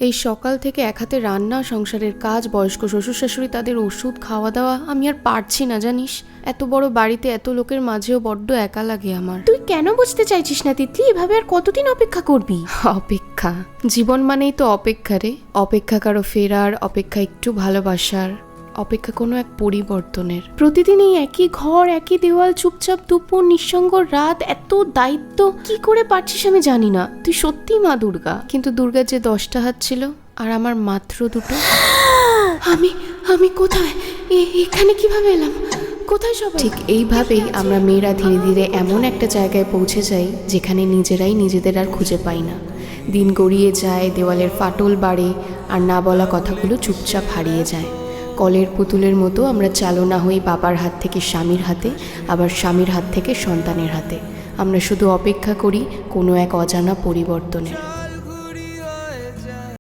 এই সকাল থেকে এক হাতে রান্না, সংসারের কাজ, বয়স্ক শ্বশুর শাশুড়ি, তাদের ওষুধ, খাওয়া দাওয়া, আমি আর পারছি না জানিস। এত বড় বাড়িতে এত লোকের মাঝেও বড্ড একা লাগে আমার। তুই কেন বুঝতে চাইছিস না তিতলি? এভাবে আর কতদিন অপেক্ষা করবি? অপেক্ষা, জীবন মানেই তো অপেক্ষা রে। অপেক্ষা কারো ফেরার, অপেক্ষা একটু ভালোবাসার, অপেক্ষা কোনো এক পরিবর্তনের। প্রতিদিন এই একই ঘর, একই দেওয়াল, চুপচাপ দুপুর, নিঃসঙ্গ রাত, এত দায়িত্ব কি করে পারছিস আমি জানি না। তুই সত্যি মা দুর্গা। কিন্তু দুর্গার যে 10টা হাত ছিল আর আমার মাত্র 2টো। আমি কোথায়? এখানে কিভাবে এলাম? কোথায় সবাই? ঠিক এইভাবেই আমরা মেয়েরা ধীরে ধীরে এমন একটা জায়গায় পৌঁছে যাই যেখানে নিজেরাই নিজেদের আর খুঁজে পাই না। দিন গড়িয়ে যায়, দেওয়ালের ফাটল বাড়ে, আর না বলা কথাগুলো চুপচাপ হারিয়ে যায়। কলের পুতুলের মতো আমরা চালনা হই বাবার হাত থেকে স্বামীর হাতে, আবার স্বামীর হাত থেকে সন্তানের হাতে। আমরা শুধু অপেক্ষা করি কোনো এক অজানা পরিবর্তনের।